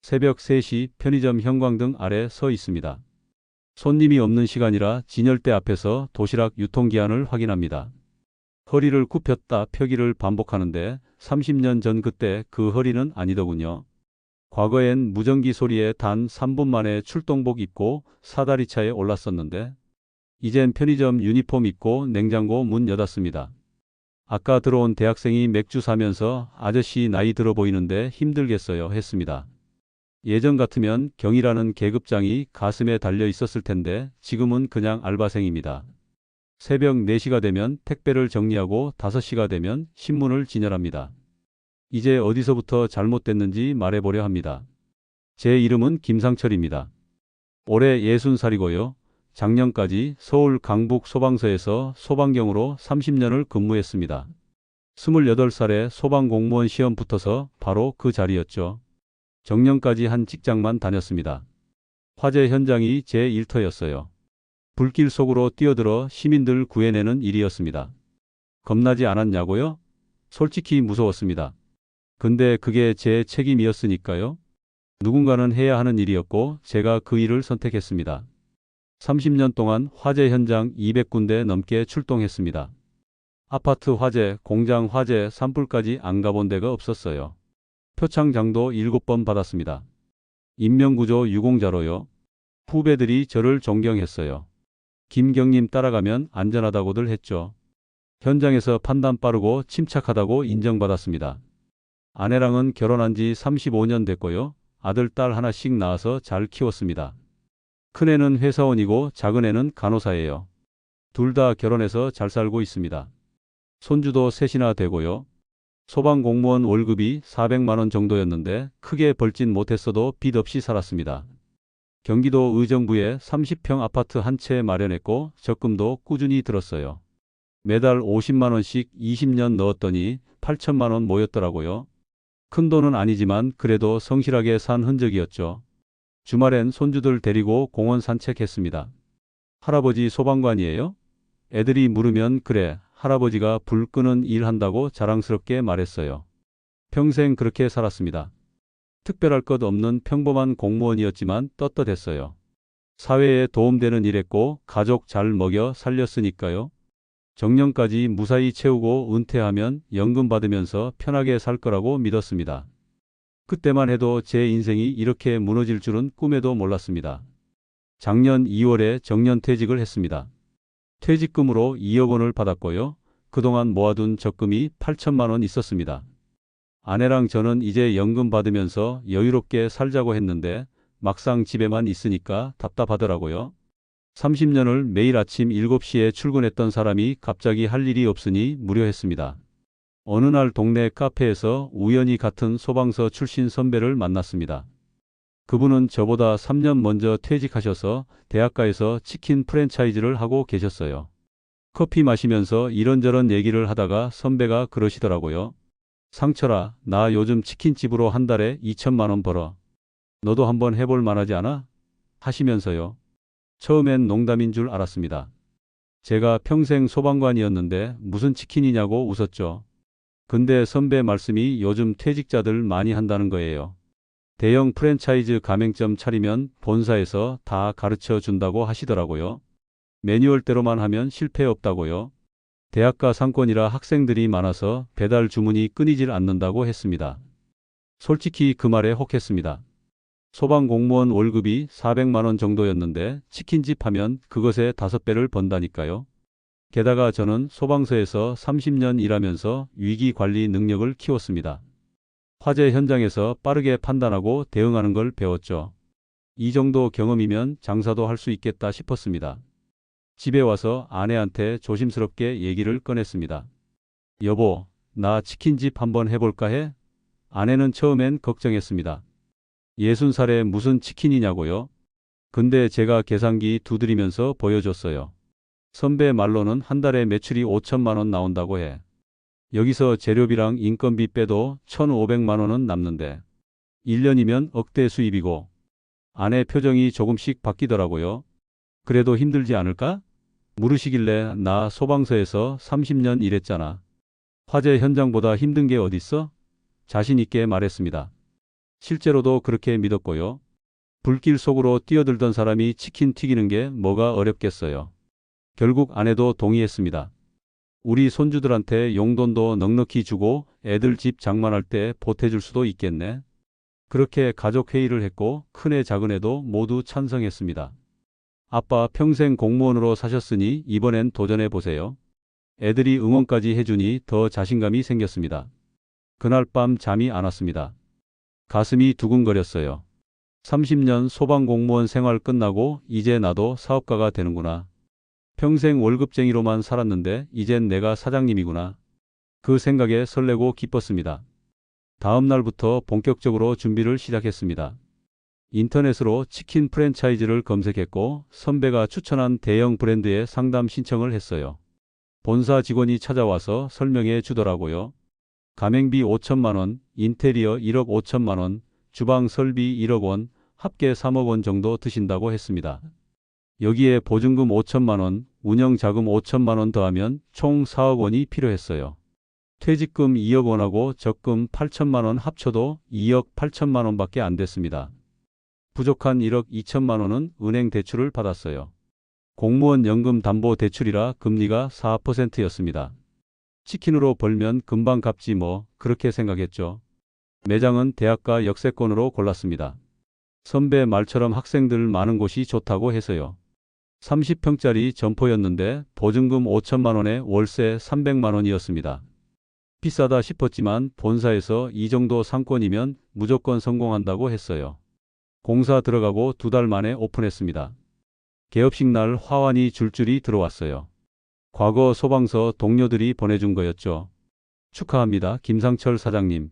새벽 3시 편의점 형광등 아래 서 있습니다. 손님이 없는 시간이라 진열대 앞에서 도시락 유통기한을 확인합니다. 허리를 굽혔다 펴기를 반복하는데 30년 전 그때 그 허리는 아니더군요. 과거엔 무전기 소리에 단 3분 만에 출동복 입고 사다리차에 올랐었는데 이젠 편의점 유니폼 입고 냉장고 문 여닫습니다. 아까 들어온 대학생이 맥주 사면서 아저씨 나이 들어 보이는데 힘들겠어요 했습니다. 예전 같으면 경이라는 계급장이 가슴에 달려 있었을 텐데 지금은 그냥 알바생입니다. 새벽 4시가 되면 택배를 정리하고 5시가 되면 신문을 진열합니다. 이제 어디서부터 잘못됐는지 말해보려 합니다. 제 이름은 김상철입니다. 올해 60살이고요. 작년까지 서울 강북 소방서에서 소방경으로 30년을 근무했습니다. 28살에 소방공무원 시험 붙어서 바로 그 자리였죠. 정년까지 한 직장만 다녔습니다. 화재 현장이 제 일터였어요. 불길 속으로 뛰어들어 시민들 구해내는 일이었습니다. 겁나지 않았냐고요? 솔직히 무서웠습니다. 근데 그게 제 책임이었으니까요. 누군가는 해야 하는 일이었고 제가 그 일을 선택했습니다. 30년 동안 화재 현장 200군데 넘게 출동했습니다. 아파트 화재, 공장 화재, 산불까지 안 가본 데가 없었어요. 표창장도 7번 받았습니다. 인명구조 유공자로요. 후배들이 저를 존경했어요. 김경님 따라가면 안전하다고들 했죠. 현장에서 판단 빠르고 침착하다고 인정받았습니다. 아내랑은 결혼한 지 35년 됐고요. 아들, 딸 하나씩 낳아서 잘 키웠습니다. 큰애는 회사원이고 작은애는 간호사예요. 둘 다 결혼해서 잘 살고 있습니다. 손주도 셋이나 되고요. 소방공무원 월급이 400만 원 정도였는데 크게 벌진 못했어도 빚 없이 살았습니다. 경기도 의정부에 30평 아파트 한 채 마련했고 적금도 꾸준히 들었어요. 매달 50만 원씩 20년 넣었더니 8천만 원 모였더라고요. 큰 돈은 아니지만 그래도 성실하게 산 흔적이었죠. 주말엔 손주들 데리고 공원 산책했습니다. 할아버지 소방관이에요? 애들이 물으면 그래, 할아버지가 불 끄는 일 한다고 자랑스럽게 말했어요. 평생 그렇게 살았습니다. 특별할 것 없는 평범한 공무원이었지만 떳떳했어요. 사회에 도움되는 일 했고 가족 잘 먹여 살렸으니까요. 정년까지 무사히 채우고 은퇴하면 연금 받으면서 편하게 살 거라고 믿었습니다. 그때만 해도 제 인생이 이렇게 무너질 줄은 꿈에도 몰랐습니다. 작년 2월에 정년퇴직을 했습니다. 퇴직금으로 2억 원을 받았고요. 그동안 모아둔 적금이 8천만 원 있었습니다. 아내랑 저는 이제 연금 받으면서 여유롭게 살자고 했는데 막상 집에만 있으니까 답답하더라고요. 30년을 매일 아침 7시에 출근했던 사람이 갑자기 할 일이 없으니 무료했습니다. 어느 날 동네 카페에서 우연히 같은 소방서 출신 선배를 만났습니다. 그분은 저보다 3년 먼저 퇴직하셔서 대학가에서 치킨 프랜차이즈를 하고 계셨어요. 커피 마시면서 이런저런 얘기를 하다가 선배가 그러시더라고요. 상철아, 나 요즘 치킨집으로 한 달에 2천만 원 벌어. 너도 한번 해볼 만하지 않아? 하시면서요. 처음엔 농담인 줄 알았습니다. 제가 평생 소방관이었는데 무슨 치킨이냐고 웃었죠. 근데 선배 말씀이 요즘 퇴직자들 많이 한다는 거예요. 대형 프랜차이즈 가맹점 차리면 본사에서 다 가르쳐 준다고 하시더라고요. 매뉴얼대로만 하면 실패 없다고요. 대학가 상권이라 학생들이 많아서 배달 주문이 끊이질 않는다고 했습니다. 솔직히 그 말에 혹했습니다. 소방공무원 월급이 400만 원 정도였는데 치킨집 하면 그것의 5배를 번다니까요. 게다가 저는 소방서에서 30년 일하면서 위기관리 능력을 키웠습니다. 화재 현장에서 빠르게 판단하고 대응하는 걸 배웠죠. 이 정도 경험이면 장사도 할 수 있겠다 싶었습니다. 집에 와서 아내한테 조심스럽게 얘기를 꺼냈습니다. 여보, 나 치킨집 한번 해볼까 해? 아내는 처음엔 걱정했습니다. 60살에 무슨 치킨이냐고요? 근데 제가 계산기 두드리면서 보여줬어요. 선배 말로는 한 달에 매출이 5천만 원 나온다고 해. 여기서 재료비랑 인건비 빼도 1,500만 원은 남는데 1년이면 억대 수입이고. 아내 표정이 조금씩 바뀌더라고요. 그래도 힘들지 않을까? 물으시길래 나 소방서에서 30년 일했잖아. 화재 현장보다 힘든 게 어딨어? 자신 있게 말했습니다. 실제로도 그렇게 믿었고요. 불길 속으로 뛰어들던 사람이 치킨 튀기는 게 뭐가 어렵겠어요. 결국 아내도 동의했습니다. 우리 손주들한테 용돈도 넉넉히 주고 애들 집 장만할 때 보태줄 수도 있겠네. 그렇게 가족 회의를 했고 큰애 작은애도 모두 찬성했습니다. 아빠 평생 공무원으로 사셨으니 이번엔 도전해 보세요. 애들이 응원까지 해주니 더 자신감이 생겼습니다. 그날 밤 잠이 안 왔습니다. 가슴이 두근거렸어요. 30년 소방공무원 생활 끝나고 이제 나도 사업가가 되는구나. 평생 월급쟁이로만 살았는데 이젠 내가 사장님이구나. 그 생각에 설레고 기뻤습니다. 다음 날부터 본격적으로 준비를 시작했습니다. 인터넷으로 치킨 프랜차이즈를 검색했고 선배가 추천한 대형 브랜드에 상담 신청을 했어요. 본사 직원이 찾아와서 설명해 주더라고요. 가맹비 5천만 원, 인테리어 1억 5천만 원, 주방 설비 1억 원, 합계 3억 원 정도 드신다고 했습니다. 여기에 보증금 5천만 원, 운영자금 5천만 원 더하면 총 4억 원이 필요했어요. 퇴직금 2억 원하고 적금 8천만 원 합쳐도 2억 8천만 원밖에 안 됐습니다. 부족한 1억 2천만 원은 은행 대출을 받았어요. 공무원 연금 담보 대출이라 금리가 4%였습니다. 치킨으로 벌면 금방 갚지 뭐 그렇게 생각했죠. 매장은 대학가 역세권으로 골랐습니다. 선배 말처럼 학생들 많은 곳이 좋다고 해서요. 30평짜리 점포였는데 보증금 5천만 원에 월세 300만 원이었습니다. 비싸다 싶었지만 본사에서 이 정도 상권이면 무조건 성공한다고 했어요. 공사 들어가고 2달 만에 오픈했습니다. 개업식 날 화환이 줄줄이 들어왔어요. 과거 소방서 동료들이 보내준 거였죠. 축하합니다, 김상철 사장님.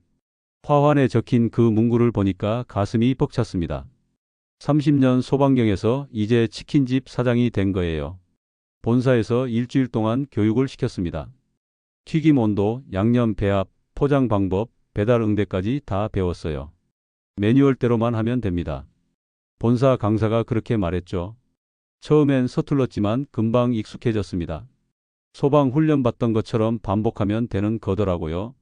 화환에 적힌 그 문구를 보니까 가슴이 벅찼습니다. 30년 소방경에서 이제 치킨집 사장이 된 거예요. 본사에서 일주일 동안 교육을 시켰습니다. 튀김 온도, 양념 배합, 포장 방법, 배달 응대까지 다 배웠어요. 매뉴얼대로만 하면 됩니다. 본사 강사가 그렇게 말했죠. 처음엔 서툴렀지만 금방 익숙해졌습니다. 소방 훈련 받던 것처럼 반복하면 되는 거더라고요.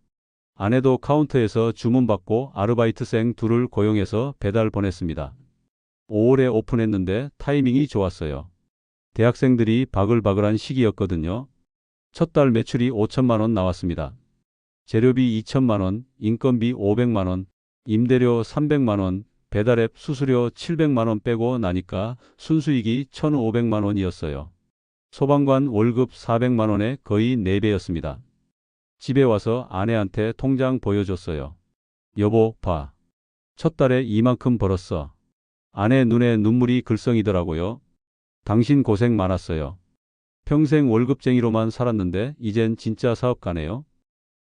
아내도 카운터에서 주문받고 아르바이트생 2을 고용해서 배달 보냈습니다. 5월에 오픈했는데 타이밍이 좋았어요. 대학생들이 바글바글한 시기였거든요. 첫 달 매출이 5천만 원 나왔습니다. 재료비 2천만 원, 인건비 500만 원, 임대료 300만 원, 배달앱 수수료 700만 원 빼고 나니까 순수익이 1,500만 원이었어요. 소방관 월급 400만 원에 거의 4배였습니다. 집에 와서 아내한테 통장 보여줬어요. 여보, 봐. 첫 달에 이만큼 벌었어. 아내 눈에 눈물이 글썽이더라고요. 당신 고생 많았어요. 평생 월급쟁이로만 살았는데 이젠 진짜 사업가네요.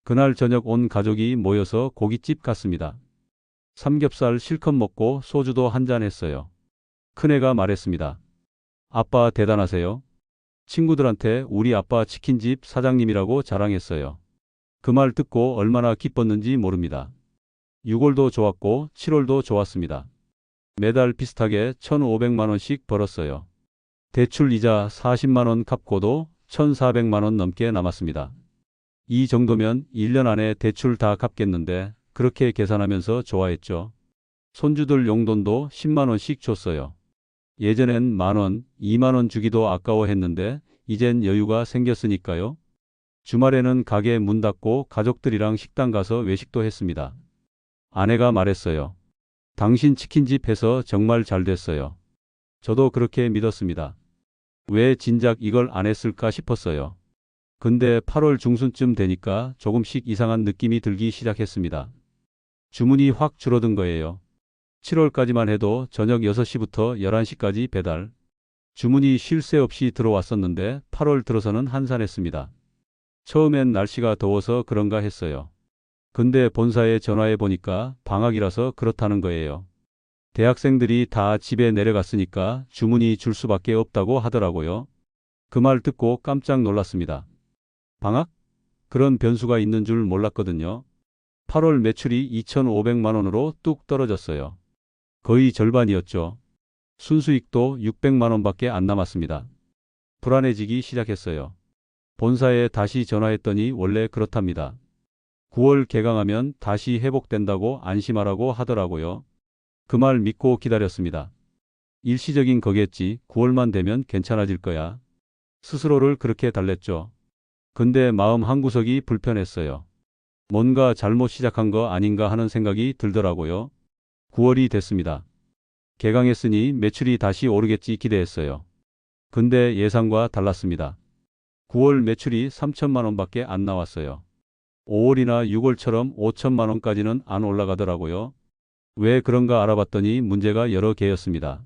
그날 저녁 온 가족이 모여서 고깃집 갔습니다. 삼겹살 실컷 먹고 소주도 한잔 했어요. 큰애가 말했습니다. 아빠 대단하세요. 친구들한테 우리 아빠 치킨집 사장님이라고 자랑했어요. 그 말 듣고 얼마나 기뻤는지 모릅니다. 6월도 좋았고 7월도 좋았습니다. 매달 비슷하게 1,500만 원씩 벌었어요. 대출 이자 40만 원 갚고도 1,400만 원 넘게 남았습니다. 이 정도면 1년 안에 대출 다 갚겠는데 그렇게 계산하면서 좋아했죠. 손주들 용돈도 10만 원씩 줬어요. 예전엔 1만 원, 2만 원 주기도 아까워했는데 이젠 여유가 생겼으니까요. 주말에는 가게 문 닫고 가족들이랑 식당 가서 외식도 했습니다. 아내가 말했어요. 당신 치킨집 해서 정말 잘 됐어요. 저도 그렇게 믿었습니다. 왜 진작 이걸 안 했을까 싶었어요. 근데 8월 중순쯤 되니까 조금씩 이상한 느낌이 들기 시작했습니다. 주문이 확 줄어든 거예요. 7월까지만 해도 저녁 6시부터 11시까지 배달. 주문이 쉴 새 없이 들어왔었는데 8월 들어서는 한산했습니다. 처음엔 날씨가 더워서 그런가 했어요. 근데 본사에 전화해 보니까 방학이라서 그렇다는 거예요. 대학생들이 다 집에 내려갔으니까 주문이 줄 수밖에 없다고 하더라고요. 그 말 듣고 깜짝 놀랐습니다. 방학? 그런 변수가 있는 줄 몰랐거든요. 8월 매출이 2,500만 원으로 뚝 떨어졌어요. 거의 절반이었죠. 순수익도 600만 원밖에 안 남았습니다. 불안해지기 시작했어요. 본사에 다시 전화했더니 원래 그렇답니다. 9월 개강하면 다시 회복된다고 안심하라고 하더라고요. 그 말 믿고 기다렸습니다. 일시적인 거겠지. 9월만 되면 괜찮아질 거야. 스스로를 그렇게 달랬죠. 근데 마음 한구석이 불편했어요. 뭔가 잘못 시작한 거 아닌가 하는 생각이 들더라고요. 9월이 됐습니다. 개강했으니 매출이 다시 오르겠지 기대했어요. 근데 예상과 달랐습니다. 9월 매출이 3천만 원밖에 안 나왔어요. 5월이나 6월처럼 5천만 원까지는 안 올라가더라고요. 왜 그런가 알아봤더니 문제가 여러 개였습니다.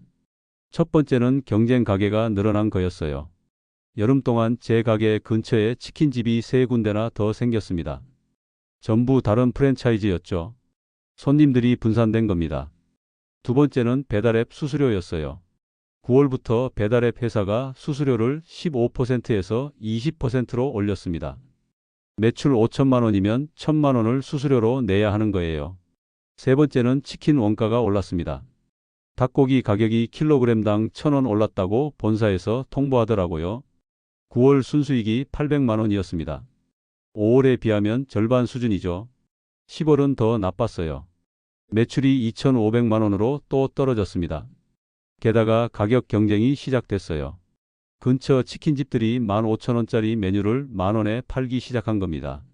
첫 번째는 경쟁 가게가 늘어난 거였어요. 여름 동안 제 가게 근처에 치킨집이 3군데나 더 생겼습니다. 전부 다른 프랜차이즈였죠. 손님들이 분산된 겁니다. 두 번째는 배달앱 수수료였어요. 9월부터 배달앱 회사가 수수료를 15%에서 20%로 올렸습니다. 매출 5천만 원이면 1천만 원을 수수료로 내야 하는 거예요. 세 번째는 치킨 원가가 올랐습니다. 닭고기 가격이 킬로그램당 1,000원 올랐다고 본사에서 통보하더라고요. 9월 순수익이 800만 원이었습니다. 5월에 비하면 절반 수준이죠. 10월은 더 나빴어요. 매출이 2,500만 원으로 또 떨어졌습니다. 게다가 가격 경쟁이 시작됐어요. 근처 치킨집들이 15,000원짜리 메뉴를 10,000원에 팔기 시작한 겁니다.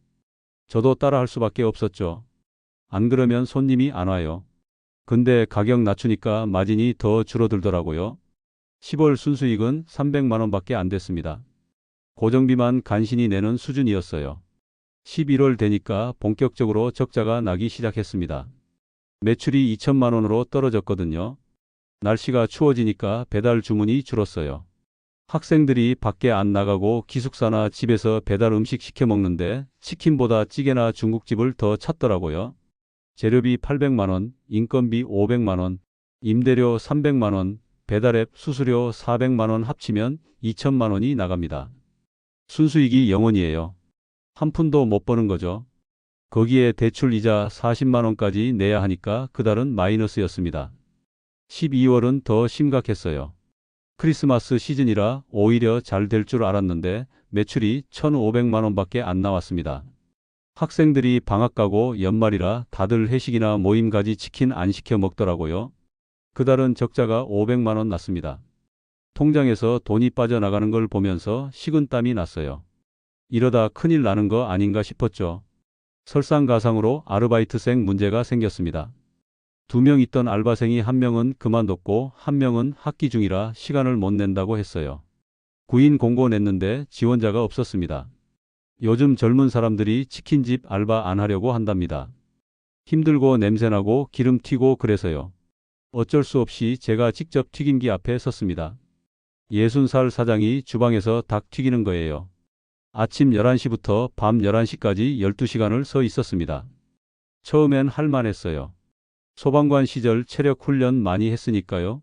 저도 따라할 수밖에 없었죠. 안 그러면 손님이 안 와요. 근데 가격 낮추니까 마진이 더 줄어들더라고요. 10월 순수익은 300만 원밖에 안 됐습니다. 고정비만 간신히 내는 수준이었어요. 11월 되니까 본격적으로 적자가 나기 시작했습니다. 매출이 2천만 원으로 떨어졌거든요. 날씨가 추워지니까 배달 주문이 줄었어요. 학생들이 밖에 안 나가고 기숙사나 집에서 배달 음식 시켜 먹는데 치킨보다 찌개나 중국집을 더 찾더라고요. 재료비 800만 원, 인건비 500만 원, 임대료 300만 원, 배달앱 수수료 400만 원 합치면 2천만 원이 나갑니다. 순수익이 0원이에요. 한 푼도 못 버는 거죠. 거기에 대출 이자 40만 원까지 내야 하니까 그달은 마이너스였습니다. 12월은 더 심각했어요. 크리스마스 시즌이라 오히려 잘 될 줄 알았는데 매출이 1,500만 원밖에 안 나왔습니다. 학생들이 방학 가고 연말이라 다들 회식이나 모임 가지 치킨 안 시켜 먹더라고요. 그달은 적자가 500만 원 났습니다. 통장에서 돈이 빠져나가는 걸 보면서 식은땀이 났어요. 이러다 큰일 나는 거 아닌가 싶었죠. 설상가상으로 아르바이트생 문제가 생겼습니다. 2명 있던 알바생이 1명은 그만뒀고 1명은 학기 중이라 시간을 못 낸다고 했어요. 구인 공고 냈는데 지원자가 없었습니다. 요즘 젊은 사람들이 치킨집 알바 안 하려고 한답니다. 힘들고 냄새나고 기름 튀고 그래서요. 어쩔 수 없이 제가 직접 튀김기 앞에 섰습니다. 60살 사장이 주방에서 닭 튀기는 거예요. 아침 11시부터 밤 11시까지 12시간을 서 있었습니다. 처음엔 할만했어요. 소방관 시절 체력 훈련 많이 했으니까요.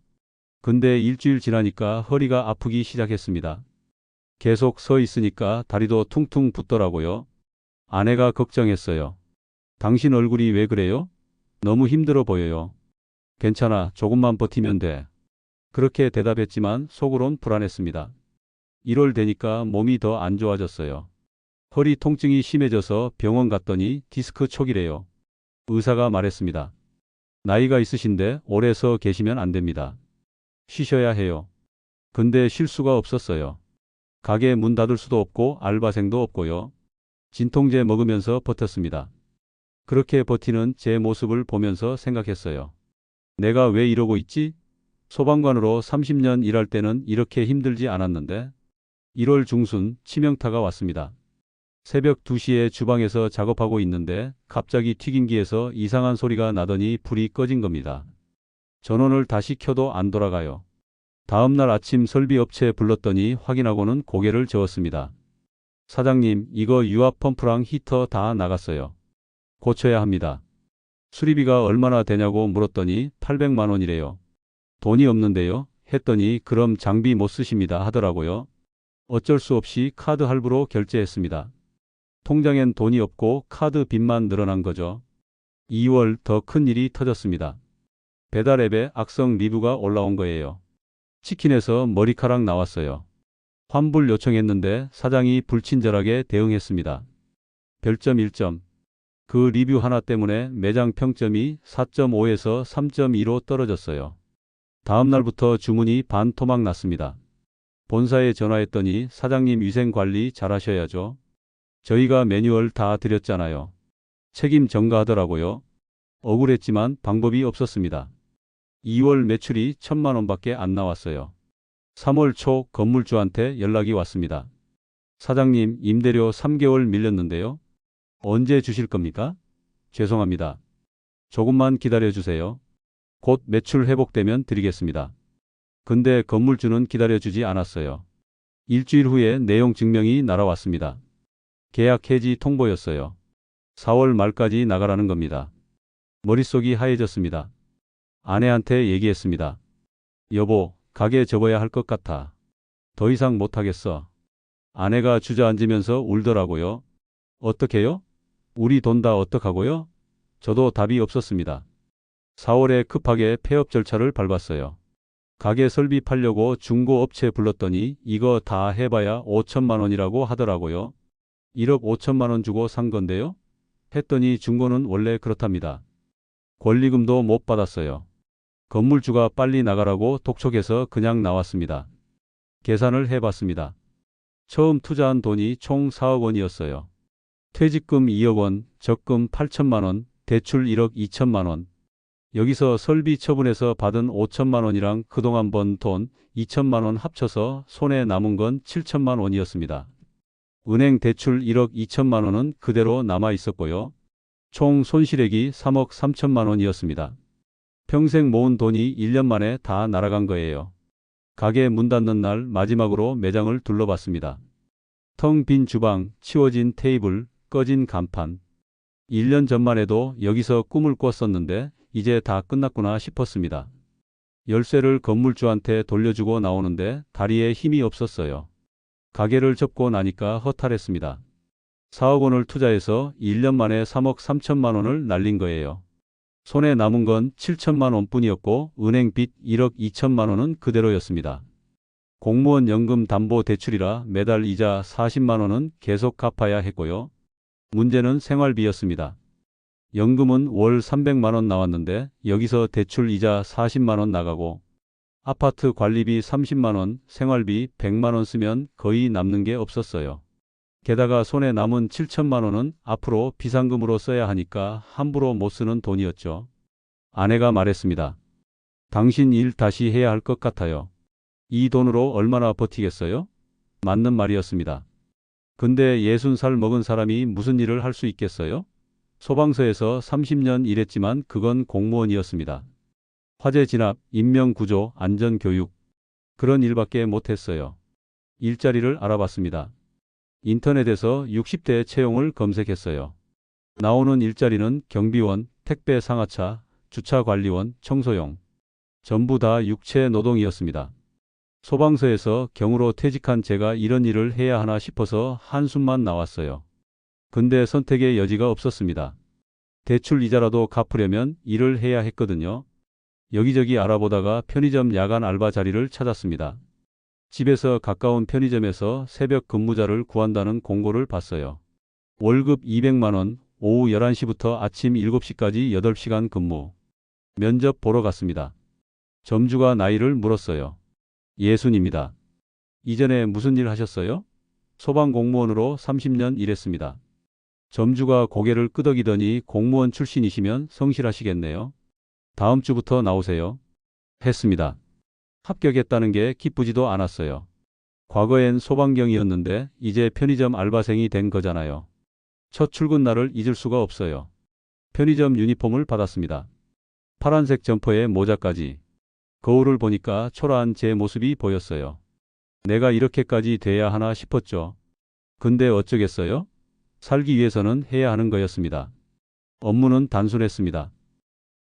근데 일주일 지나니까 허리가 아프기 시작했습니다. 계속 서 있으니까 다리도 퉁퉁 붓더라고요. 아내가 걱정했어요. 당신 얼굴이 왜 그래요? 너무 힘들어 보여요. 괜찮아, 조금만 버티면 돼. 그렇게 대답했지만 속으론 불안했습니다. 1월 되니까 몸이 더 안 좋아졌어요. 허리 통증이 심해져서 병원 갔더니 디스크 초기래요. 의사가 말했습니다. 나이가 있으신데 오래 서 계시면 안 됩니다. 쉬셔야 해요. 근데 쉴 수가 없었어요. 가게 문 닫을 수도 없고 알바생도 없고요. 진통제 먹으면서 버텼습니다. 그렇게 버티는 제 모습을 보면서 생각했어요. 내가 왜 이러고 있지? 소방관으로 30년 일할 때는 이렇게 힘들지 않았는데 1월 중순 치명타가 왔습니다. 새벽 2시에 주방에서 작업하고 있는데 갑자기 튀김기에서 이상한 소리가 나더니 불이 꺼진 겁니다. 전원을 다시 켜도 안 돌아가요. 다음날 아침 설비업체 불렀더니 확인하고는 고개를 저었습니다. 사장님, 이거 유압 펌프랑 히터 다 나갔어요. 고쳐야 합니다. 수리비가 얼마나 되냐고 물었더니 800만 원이래요. 돈이 없는데요? 했더니 그럼 장비 못 쓰십니다 하더라고요. 어쩔 수 없이 카드 할부로 결제했습니다. 통장엔 돈이 없고 카드 빚만 늘어난 거죠. 2월 더 큰 일이 터졌습니다. 배달 앱에 악성 리뷰가 올라온 거예요. 치킨에서 머리카락 나왔어요. 환불 요청했는데 사장이 불친절하게 대응했습니다. 별점 1점. 그 리뷰 하나 때문에 매장 평점이 4.5에서 3.2로 떨어졌어요. 다음 날부터 주문이 반토막 났습니다. 본사에 전화했더니 사장님 위생 관리 잘하셔야죠. 저희가 매뉴얼 다 드렸잖아요. 책임 전가하더라고요. 억울했지만 방법이 없었습니다. 2월 매출이 1,000만 원밖에 안 나왔어요. 3월 초 건물주한테 연락이 왔습니다. 사장님, 임대료 3개월 밀렸는데요. 언제 주실 겁니까? 죄송합니다. 조금만 기다려 주세요. 곧 매출 회복되면 드리겠습니다. 근데 건물주는 기다려주지 않았어요. 일주일 후에 내용 증명이 날아왔습니다. 계약 해지 통보였어요. 4월 말까지 나가라는 겁니다. 머릿속이 하얘졌습니다. 아내한테 얘기했습니다. 여보, 가게 접어야 할 것 같아. 더 이상 못하겠어. 아내가 주저앉으면서 울더라고요. 어떡해요? 우리 돈 다 어떡하고요? 저도 답이 없었습니다. 4월에 급하게 폐업 절차를 밟았어요. 가게 설비 팔려고 중고업체 불렀더니 이거 다 해봐야 5천만 원이라고 하더라고요. 1억 5천만 원 주고 산 건데요? 했더니 중고는 원래 그렇답니다. 권리금도 못 받았어요. 건물주가 빨리 나가라고 독촉해서 그냥 나왔습니다. 계산을 해봤습니다. 처음 투자한 돈이 총 4억 원이었어요. 퇴직금 2억 원, 적금 8천만 원, 대출 1억 2천만 원. 여기서 설비 처분해서 받은 5천만 원이랑 그동안 번 돈 2천만 원 합쳐서 손에 남은 건 7천만 원이었습니다. 은행 대출 1억 2천만 원은 그대로 남아 있었고요. 총 손실액이 3억 3천만 원이었습니다. 평생 모은 돈이 1년 만에 다 날아간 거예요. 가게 문 닫는 날 마지막으로 매장을 둘러봤습니다. 텅 빈 주방, 치워진 테이블, 꺼진 간판. 1년 전만 해도 여기서 꿈을 꿨었는데 이제 다 끝났구나 싶었습니다. 열쇠를 건물주한테 돌려주고 나오는데 다리에 힘이 없었어요. 가게를 접고 나니까 허탈했습니다. 4억 원을 투자해서 1년 만에 3억 3천만 원을 날린 거예요. 손에 남은 건 7천만 원뿐이었고 은행 빚 1억 2천만 원은 그대로였습니다. 공무원 연금 담보 대출이라 매달 이자 40만 원은 계속 갚아야 했고요. 문제는 생활비였습니다. 연금은 월 300만 원 나왔는데 여기서 대출 이자 40만 원 나가고 아파트 관리비 30만 원, 생활비 100만 원 쓰면 거의 남는 게 없었어요. 게다가 손에 남은 7천만 원은 앞으로 비상금으로 써야 하니까 함부로 못 쓰는 돈이었죠. 아내가 말했습니다. 당신 일 다시 해야 할 것 같아요. 이 돈으로 얼마나 버티겠어요? 맞는 말이었습니다. 근데 60살 먹은 사람이 무슨 일을 할 수 있겠어요? 소방서에서 30년 일했지만 그건 공무원이었습니다. 화재 진압, 인명구조, 안전교육 그런 일밖에 못했어요. 일자리를 알아봤습니다. 인터넷에서 60대 채용을 검색했어요. 나오는 일자리는 경비원, 택배 상하차, 주차관리원, 청소용. 전부 다 육체 노동이었습니다. 소방서에서 경으로 퇴직한 제가 이런 일을 해야 하나 싶어서 한숨만 나왔어요. 근데 선택의 여지가 없었습니다. 대출 이자라도 갚으려면 일을 해야 했거든요. 여기저기 알아보다가 편의점 야간 알바 자리를 찾았습니다. 집에서 가까운 편의점에서 새벽 근무자를 구한다는 공고를 봤어요. 월급 200만 원, 오후 11시부터 아침 7시까지 8시간 근무. 면접 보러 갔습니다. 점주가 나이를 물었어요. 60입니다. 이전에 무슨 일 하셨어요? 소방공무원으로 30년 일했습니다. 점주가 고개를 끄덕이더니 공무원 출신이시면 성실하시겠네요. 다음 주부터 나오세요. 했습니다. 합격했다는 게 기쁘지도 않았어요. 과거엔 소방경이었는데 이제 편의점 알바생이 된 거잖아요. 첫 출근 날을 잊을 수가 없어요. 편의점 유니폼을 받았습니다. 파란색 점퍼에 모자까지. 거울을 보니까 초라한 제 모습이 보였어요. 내가 이렇게까지 돼야 하나 싶었죠. 근데 어쩌겠어요? 살기 위해서는 해야 하는 거였습니다. 업무는 단순했습니다.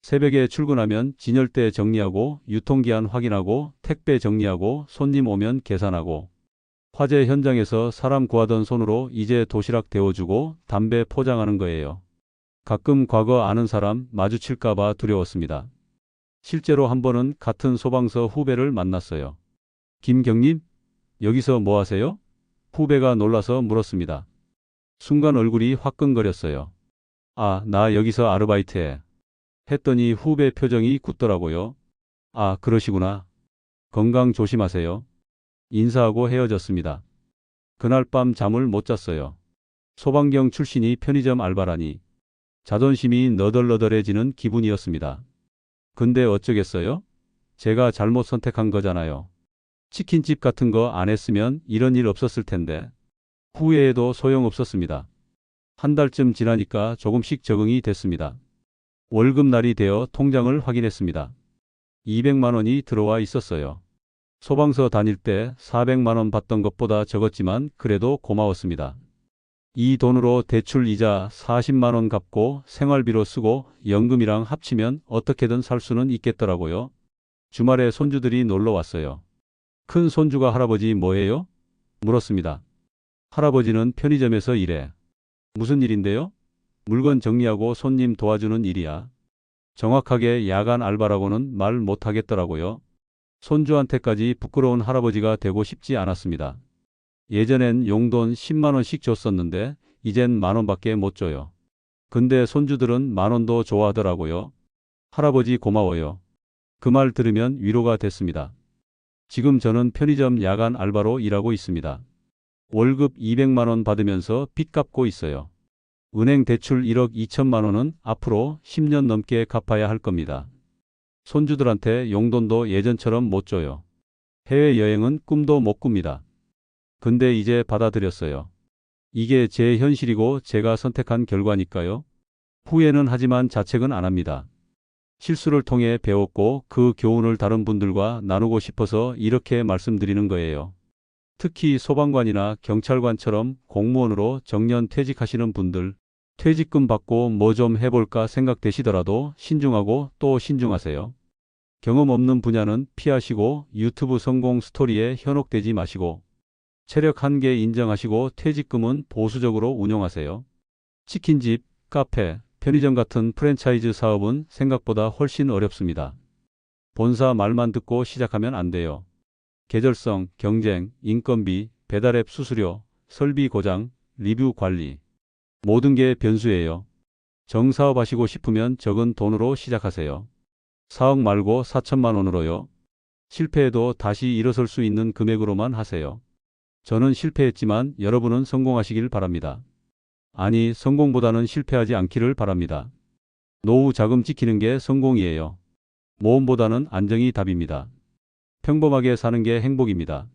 새벽에 출근하면 진열대 정리하고 유통기한 확인하고 택배 정리하고 손님 오면 계산하고 화재 현장에서 사람 구하던 손으로 이제 도시락 데워주고 담배 포장하는 거예요. 가끔 과거 아는 사람 마주칠까봐 두려웠습니다. 실제로 한 번은 같은 소방서 후배를 만났어요. 김경님, 여기서 뭐 하세요? 후배가 놀라서 물었습니다. 순간 얼굴이 화끈거렸어요. 아, 나 여기서 아르바이트해. 했더니 후배 표정이 굳더라고요. 아, 그러시구나. 건강 조심하세요. 인사하고 헤어졌습니다. 그날 밤 잠을 못 잤어요. 소방경 출신이 편의점 알바라니 자존심이 너덜너덜해지는 기분이었습니다. 근데 어쩌겠어요? 제가 잘못 선택한 거잖아요. 치킨집 같은 거 안 했으면 이런 일 없었을 텐데. 후회해도 소용없었습니다. 한 달쯤 지나니까 조금씩 적응이 됐습니다. 월급날이 되어 통장을 확인했습니다. 200만 원이 들어와 있었어요. 소방서 다닐 때 400만 원 받던 것보다 적었지만 그래도 고마웠습니다. 이 돈으로 대출 이자 40만 원 갚고 생활비로 쓰고 연금이랑 합치면 어떻게든 살 수는 있겠더라고요. 주말에 손주들이 놀러 왔어요. 큰 손주가 할아버지 뭐해요? 물었습니다. 할아버지는 편의점에서 일해. 무슨 일인데요? 물건 정리하고 손님 도와주는 일이야. 정확하게 야간 알바라고는 말 못하겠더라고요. 손주한테까지 부끄러운 할아버지가 되고 싶지 않았습니다. 예전엔 용돈 10만 원씩 줬었는데 이젠 만 원밖에 못 줘요. 근데 손주들은 만 원도 좋아하더라고요. 할아버지 고마워요. 그 말 들으면 위로가 됐습니다. 지금 저는 편의점 야간 알바로 일하고 있습니다. 월급 200만 원 받으면서 빚 갚고 있어요. 은행 대출 1억 2천만 원은 앞으로 10년 넘게 갚아야 할 겁니다. 손주들한테 용돈도 예전처럼 못 줘요. 해외여행은 꿈도 못 꿉니다. 근데 이제 받아들였어요. 이게 제 현실이고 제가 선택한 결과니까요. 후회는 하지만 자책은 안 합니다. 실수를 통해 배웠고 그 교훈을 다른 분들과 나누고 싶어서 이렇게 말씀드리는 거예요. 특히 소방관이나 경찰관처럼 공무원으로 정년 퇴직하시는 분들, 퇴직금 받고 뭐 좀 해볼까 생각되시더라도 신중하고 또 신중하세요. 경험 없는 분야는 피하시고 유튜브 성공 스토리에 현혹되지 마시고 체력 한계 인정하시고 퇴직금은 보수적으로 운용하세요. 치킨집, 카페, 편의점 같은 프랜차이즈 사업은 생각보다 훨씬 어렵습니다. 본사 말만 듣고 시작하면 안 돼요. 계절성, 경쟁, 인건비, 배달앱 수수료, 설비 고장, 리뷰 관리. 모든 게 변수예요. 정사업하시고 싶으면 적은 돈으로 시작하세요. 4억 말고 4천만 원으로요. 실패해도 다시 일어설 수 있는 금액으로만 하세요. 저는 실패했지만 여러분은 성공하시길 바랍니다. 아니, 성공보다는 실패하지 않기를 바랍니다. 노후 자금 지키는 게 성공이에요. 모험보다는 안정이 답입니다. 평범하게 사는 게 행복입니다.